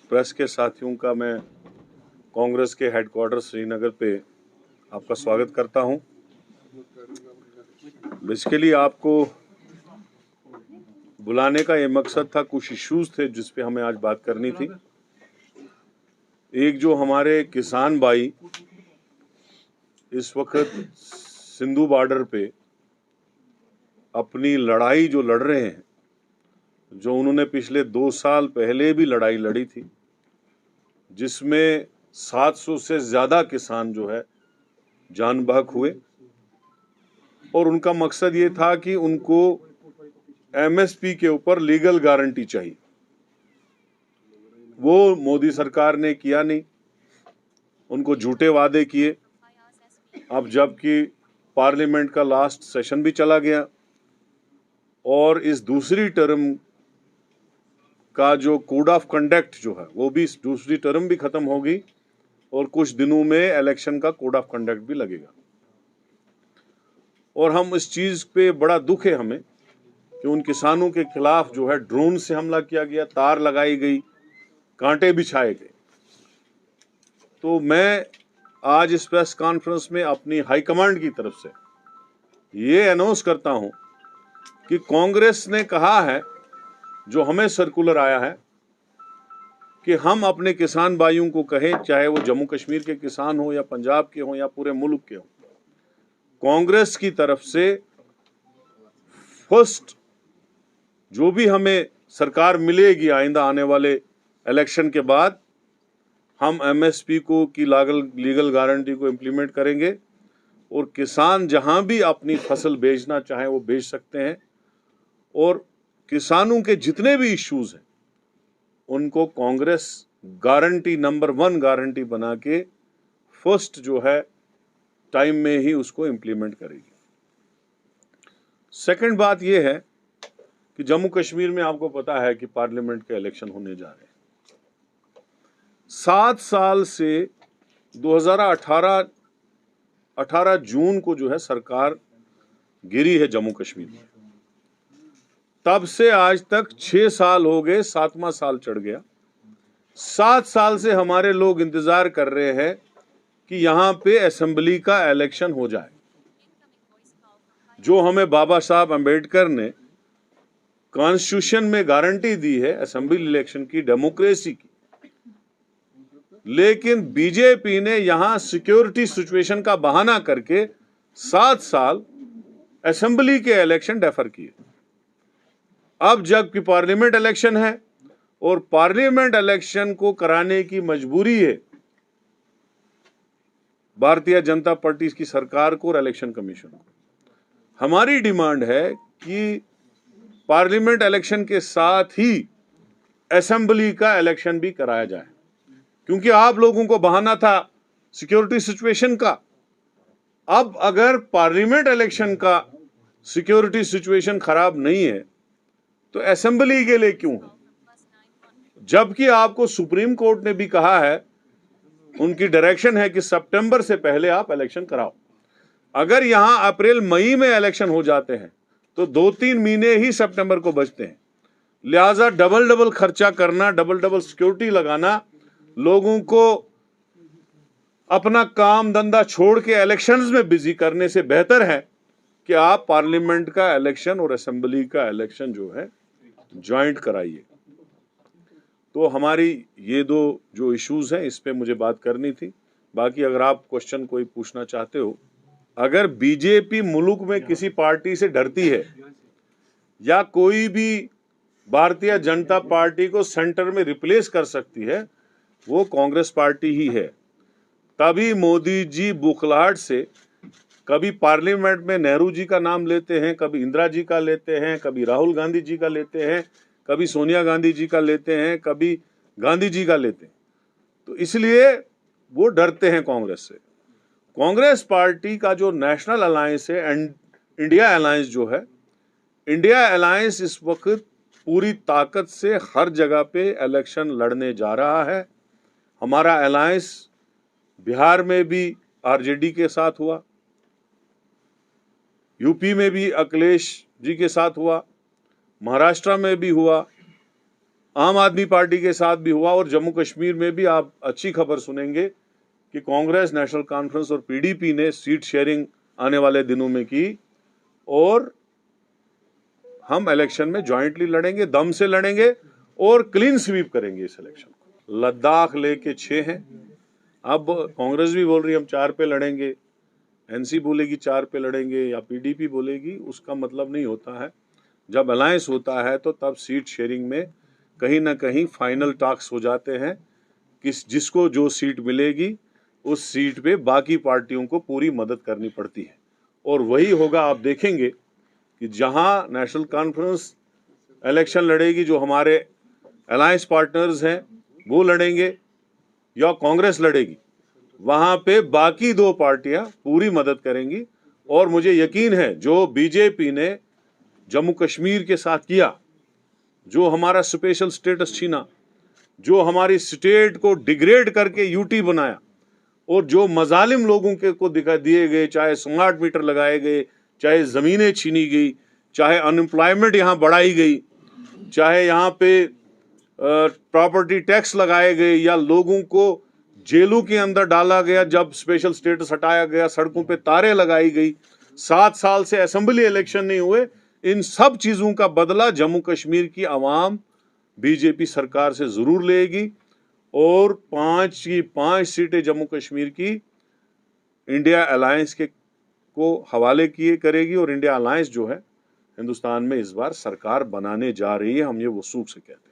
Press के साथियों का मैं कांग्रेस के हेडक्वार्टर श्रीनगर पे आपका स्वागत करता हूं। बेसिकली आपको बुलाने का ये मकसद था, कुछ इश्यूज थे जिस पे हमें आज बात करनी थी। एक जो हमारे किसान भाई इस वक्त सिंधु बॉर्डर पे अपनी लड़ाई जो लड़ रहे हैं, जो उन्होंने पिछले 2 साल पहले भी लड़ाई लड़ी थी, जिसमें 700 से ज्यादा किसान जो है जान बहक हुए, और उनका मकसद ये था कि उनको एमएसपी के ऊपर लीगल गारंटी चाहिए। वो मोदी सरकार ने किया नहीं, उनको झूठे वादे किए। अब जबकि पार्लियामेंट का लास्ट सेशन भी चला गया और इस दूसरी टर्म का जो कोड ऑफ कंडक्ट जो है वो भी, इस दूसरी टर्म भी खत्म होगी और कुछ दिनों में इलेक्शन का कोड ऑफ कंडक्ट भी लगेगा। और हम इस चीज पे बड़ा दुख है हमें कि उन किसानों के खिलाफ जो है ड्रोन से हमला किया गया, तार लगाई गई, कांटे बिछाए गए। तो मैं आज इस प्रेस कॉन्फ्रेंस में अपनी हाईकमांड की तरफ से ये अनाउंस करता हूं कि कांग्रेस ने कहा है, जो हमें सर्कुलर आया है, कि हम अपने किसान भाइयों को कहें, चाहे वो जम्मू कश्मीर के किसान हो या पंजाब के हो या पूरे मुल्क के हो, कांग्रेस की तरफ से फर्स्ट जो भी हमें सरकार मिलेगी आइंदा आने वाले इलेक्शन के बाद, हम एमएसपी को की लीगल गारंटी को इम्प्लीमेंट करेंगे और किसान जहां भी अपनी फसल बेचना चाहे वो बेच सकते हैं। और किसानों के जितने भी इश्यूज हैं उनको कांग्रेस गारंटी नंबर 1 गारंटी बना के फर्स्ट जो है टाइम में ही उसको इम्प्लीमेंट करेगी। सेकंड बात यह है कि जम्मू कश्मीर में आपको पता है कि पार्लियामेंट के इलेक्शन होने जा रहे हैं। 7 साल से 2018 जून को जो है सरकार गिरी है जम्मू कश्मीर में, तब से आज तक 6 साल हो गए, 7वां साल चढ़ गया। 7 साल से हमारे लोग इंतजार कर रहे हैं कि यहां पे असेंबली का इलेक्शन हो जाए, जो हमें बाबा साहब अंबेडकर ने कॉन्स्टिट्यूशन में गारंटी दी है असेंबली इलेक्शन की, डेमोक्रेसी की। लेकिन बीजेपी ने यहां सिक्योरिटी सिचुएशन का बहाना करके 7 साल असेंबली के इलेक्शन डेफर किए। अब जबकि पार्लियामेंट इलेक्शन है और पार्लियामेंट इलेक्शन को कराने की मजबूरी है भारतीय जनता पार्टी की सरकार को और इलेक्शन कमीशन को। हमारी डिमांड है कि पार्लियामेंट इलेक्शन के साथ ही असेंबली का इलेक्शन भी कराया जाए, क्योंकि आप लोगों को बहाना था सिक्योरिटी सिचुएशन का। अब अगर पार्लियामेंट इलेक्शन का सिक्योरिटी सिचुएशन खराब नहीं है तो असेंबली के लिए क्यों है? जबकि आपको सुप्रीम कोर्ट ने भी कहा है, उनकी डायरेक्शन है कि सितंबर से पहले आप इलेक्शन कराओ। अगर यहां अप्रैल मई में इलेक्शन हो जाते हैं तो 2-3 महीने ही सितंबर को बचते हैं। लिहाजा डबल खर्चा करना, डबल सिक्योरिटी लगाना, लोगों को अपना काम धंधा छोड़ के इलेक्शंस में बिजी करने से बेहतर है कि आप पार्लियामेंट का इलेक्शन और असेंबली का इलेक्शन जो है ज्वाइंट कराइए। तो हमारी ये 2 जो इश्यूज हैं, इस पे मुझे बात करनी थी। बाकी अगर आप क्वेश्चन कोई पूछना चाहते हो, अगर बीजेपी मुल्क में किसी पार्टी से डरती है या कोई भी भारतीय जनता पार्टी को सेंटर में रिप्लेस कर सकती है, वो कांग्रेस पार्टी ही है। तभी मोदी जी बुखलाहट से कभी पार्लियामेंट में नेहरू जी का नाम लेते हैं, कभी इंदिरा जी का लेते हैं, कभी राहुल गांधी जी का लेते हैं, कभी सोनिया गांधी जी का लेते हैं, कभी गांधी जी का लेते हैं। तो इसलिए वो डरते हैं कांग्रेस से। कांग्रेस पार्टी का जो नेशनल अलायंस है, इंडिया अलायंस जो है, इंडिया अलायंस इस वक्त पूरी ताकत से हर जगह पे इलेक्शन लड़ने जा रहा है। हमारा अलायंस बिहार में भी आरजेडी के साथ हुआ, यूपी में भी अखिलेश जी के साथ हुआ, महाराष्ट्र में भी हुआ, आम आदमी पार्टी के साथ भी हुआ, और जम्मू कश्मीर में भी आप अच्छी खबर सुनेंगे कि कांग्रेस, नेशनल कॉन्फ्रेंस और पीडीपी ने सीट शेयरिंग आने वाले दिनों में की, और हम इलेक्शन में ज्वाइंटली लड़ेंगे, दम से लड़ेंगे और क्लीन स्वीप करेंगे इस इलेक्शन को। लद्दाख लेके 6 हैं, अब कांग्रेस भी बोल रही है हम 4 पे लड़ेंगे, एनसी बोलेगी 4 पे लड़ेंगे, या पीडीपी बोलेगी, उसका मतलब नहीं होता है। जब अलायंस होता है तो तब सीट शेयरिंग में कहीं ना कहीं फाइनल टॉक्स हो जाते हैं कि जिसको जो सीट मिलेगी उस सीट पे बाकी पार्टियों को पूरी मदद करनी पड़ती है, और वही होगा। आप देखेंगे कि जहां नेशनल कॉन्फ्रेंस इलेक्शन लड़ेगी, जो हमारे अलायंस पार्टनर्स हैं वो लड़ेंगे, या कांग्रेस लड़ेगी, वहां पे बाकी 2 पार्टियां पूरी मदद करेंगी। और मुझे यकीन है जो बीजेपी ने जम्मू कश्मीर के साथ किया, जो हमारा स्पेशल स्टेटस छीना, जो हमारी स्टेट को डिग्रेड करके यूटी बनाया, और जो मजालिम लोगों के को दिखा दिए गए, चाहे स्मार्ट मीटर लगाए गए, चाहे जमीनें छीनी गई, चाहे अनएम्प्लॉयमेंट यहाँ बढ़ाई गई, चाहे यहाँ पे प्रॉपर्टी टैक्स लगाए गए, या लोगों को जेलों के अंदर डाला गया जब स्पेशल स्टेटस हटाया गया, सड़कों पे तारे लगाई गई, 7 साल से असेंबली इलेक्शन नहीं हुए, इन सब चीजों का बदला जम्मू कश्मीर की आवाम बीजेपी सरकार से जरूर लेगी, और 5 की 5 सीटें जम्मू कश्मीर की इंडिया अलायंस के को हवाले किए करेगी, और इंडिया अलायंस जो है हिंदुस्तान में इस बार सरकार बनाने जा रही है, हम ये वसूख से कहते हैं।